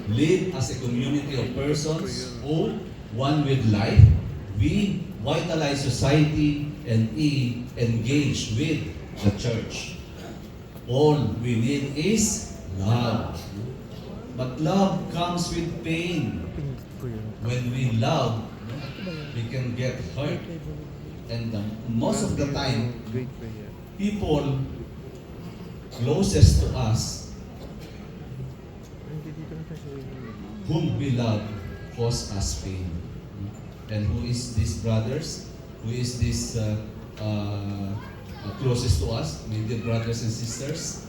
live as a community of persons, all one with life. We vitalize society and engage with the church. All we need is love. But love comes with pain. When we love, we can get hurt. And most of the time, people closest to us whom we love cause us pain. And who is these brothers? Who is this closest to us? My dear brothers and sisters?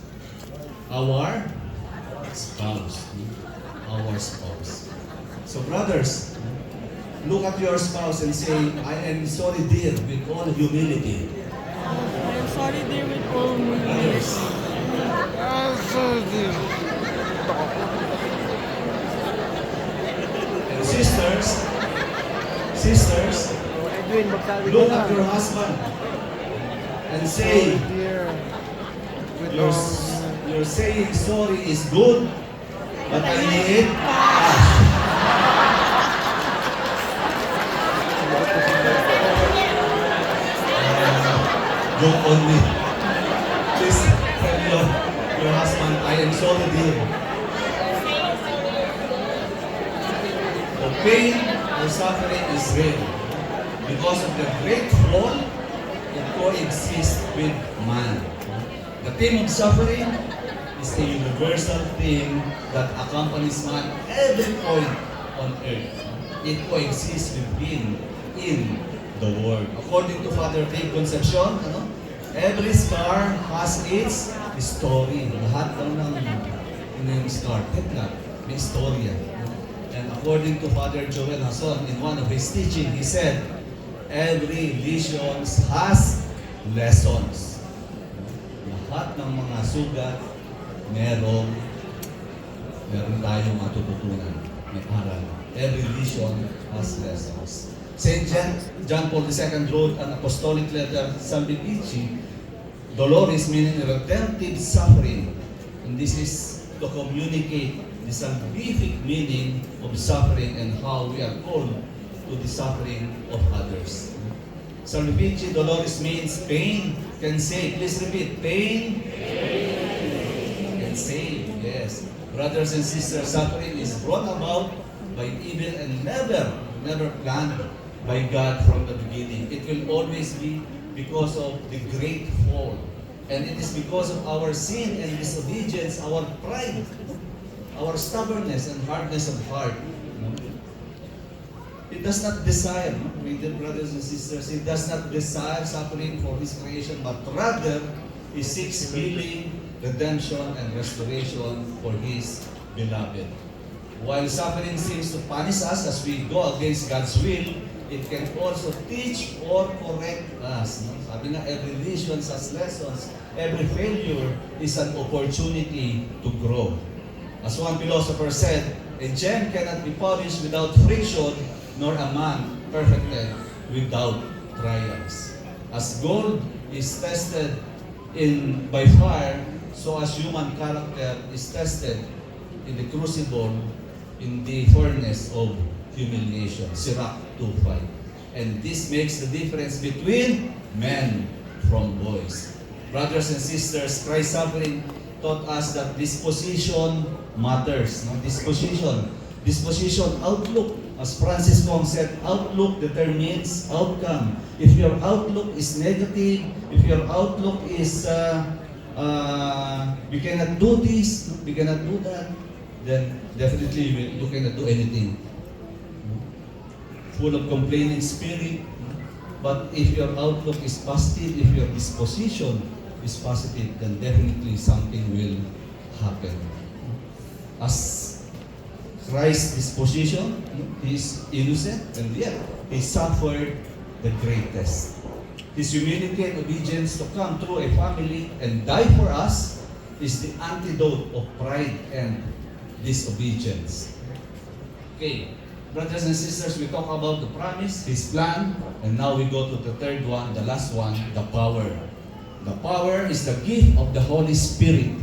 Our spouse. Our spouse. So brothers, look at your spouse and say, I am sorry dear with all humility. I am sorry dear with all Brothers, and sisters, look at your husband and say, you're saying sorry is good, but I need cash. Joke on me. Please tell your husband, I am sorry dear. The pain or suffering is real. Because of the great fall, it coexists with man. The theme of suffering is a universal theme that accompanies man every point on earth. It coexists with him in the world. According to Father Dave Concepcion, every scar has its story. Lahat ng scar, may istorya. And according to Father Joel Hason, in one of his teaching, he said, every lesion has lessons. Lahat ng mga sugat, meron tayong matututunan. May aral. Every lesion has lessons. St. John Paul II wrote an apostolic letter, Salvifici Doloris, meaning redemptive suffering. And this is to communicate the salvific meaning of suffering and how we are called to the suffering of others. Salvifici Doloris means pain can save. Please repeat, pain can save. Yes. Brothers and sisters, suffering is brought about by evil and never planned by God from the beginning. It will always be because of the great fall. And it is because of our sin and disobedience, our pride, our stubbornness and hardness of heart. It does not desire, my dear brothers and sisters, it does not desire suffering for His creation, but rather He seeks healing, redemption, and restoration for His beloved. While suffering seems to punish us as we go against God's will, it can also teach or correct us. Sabi nga, every lesion has lessons. Every failure is an opportunity to grow. As one philosopher said, a gem cannot be polished without friction, nor a man perfected without trials. As gold is tested by fire, so as human character is tested in the crucible, in the furnace of humiliation. Sirach 2:5. And this makes the difference between men from boys. Brothers and sisters, Christ's suffering taught us that disposition matters. No? Disposition, outlook. As Francis Kong said, outlook determines outcome. If your outlook is negative, if your outlook is we cannot do this, we cannot do that, then definitely you cannot do anything. Full of complaining spirit. But if your outlook is positive, if your disposition is positive, then definitely something will happen. As Christ's disposition, He is innocent, and yet He suffered the greatest. His humility and obedience to come through a family and die for us is the antidote of pride and disobedience. Okay, brothers and sisters, we talk about the promise, His plan, and now we go to the third one, the last one, the power. The power is the gift of the Holy Spirit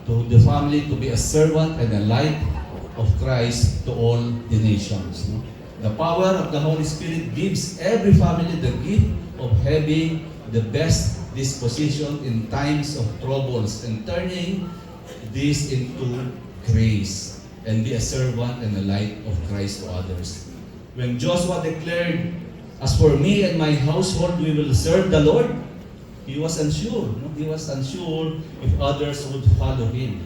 to the family to be a servant and a light of Christ to all the nations. No? The power of the Holy Spirit gives every family the gift of having the best disposition in times of troubles and turning this into grace and be a servant and a light of Christ to others. When Joshua declared, "As for me and my household, we will serve the Lord," he was unsure. No? He was unsure if others would follow him.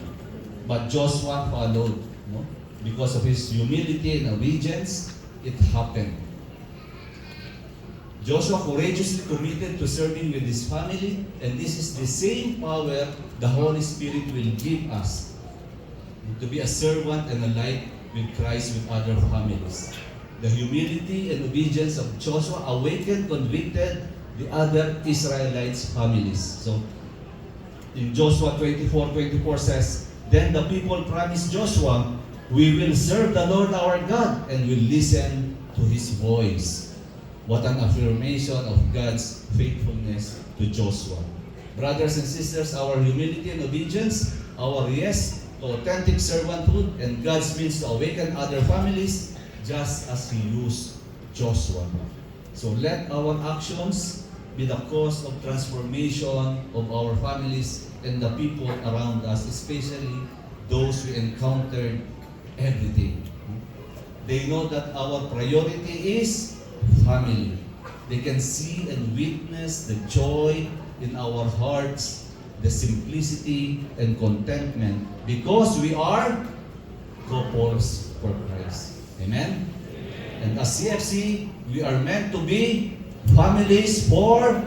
But Joshua followed. No? Because of his humility and obedience, it happened. Joshua courageously committed to serving with his family, and this is the same power the Holy Spirit will give us to be a servant and a light with Christ with other families. The humility and obedience of Joshua awakened, convicted the other Israelites' families. So, in Joshua 24:24 says, "Then the people promised Joshua, 'We will serve the Lord our God and will listen to His voice.'" What an affirmation of God's faithfulness to Joshua. Brothers and sisters, our humility and obedience, our yes to authentic servanthood, and God's means to awaken other families, just as He used Joshua. So let our actions be the cause of transformation of our families and the people around us, especially those we encountered every day. They know that our priority is family. They can see and witness the joy in our hearts, the simplicity and contentment, because we are couples for Christ. Amen? And as CFC, we are meant to be families for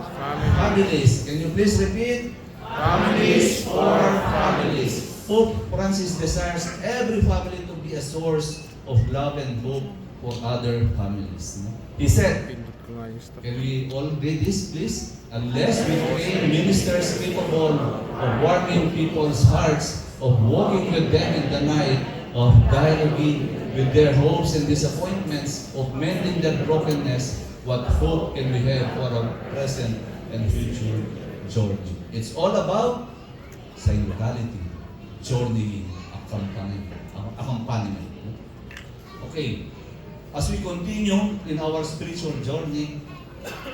families. Can you please repeat? Families for families. Pope Francis desires every family to be a source of love and hope for other families. He said, can we all read this, please? "Unless we train ministers capable of warming people's hearts, of walking with them in the night, of dialoguing with their hopes and disappointments, of mending their brokenness, what hope can we have for our present and future journey?" It's all about synodality, journeying, accompaniment. Okay. As we continue in our spiritual journey,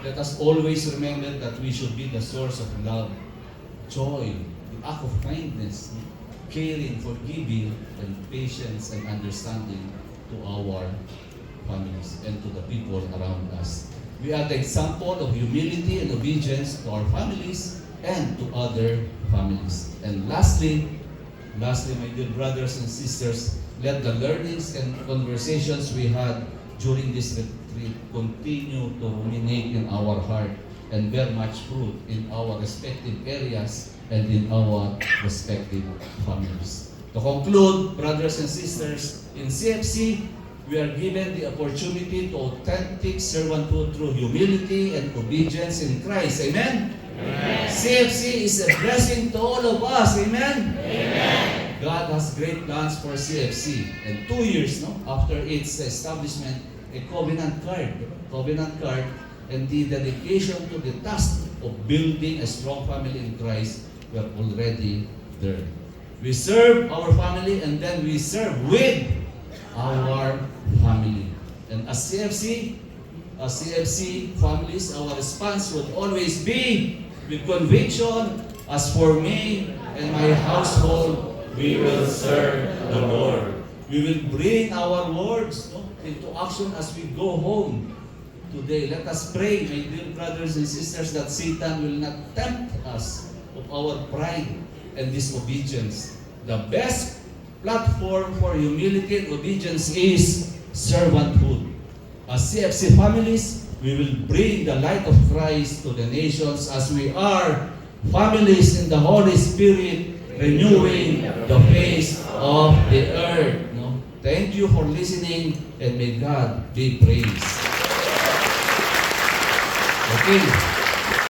let us always remember that we should be the source of love, joy, the act of kindness, caring, forgiving, and patience and understanding to our families and to the people around us. We are the example of humility and obedience to our families and to other families. And lastly, my dear brothers and sisters, let the learnings and conversations we had during this retreat continue to ruminate in our heart and bear much fruit in our respective areas and in our respective families. To conclude, brothers and sisters, in CFC, we are given the opportunity to authentic servanthood through humility and obedience in Christ. Amen? Amen. CFC is a blessing to all of us. Amen? Amen. God has great plans for CFC. And 2 years after its establishment, a covenant card, and the dedication to the task of building a strong family in Christ were already there. We serve our family and then we serve with our family. And as CFC families, our response would always be with conviction, "As for me and my household, we will serve the Lord." We will bring our words into action as we go home today. Let us pray, my dear brothers and sisters, that Satan will not tempt us of our pride and disobedience. The best platform for humility and obedience is servanthood. As CFC families, we will bring the light of Christ to the nations as we are families in the Holy Spirit, renewing the face of the earth. Thank you for listening, and may God be praised. Okay.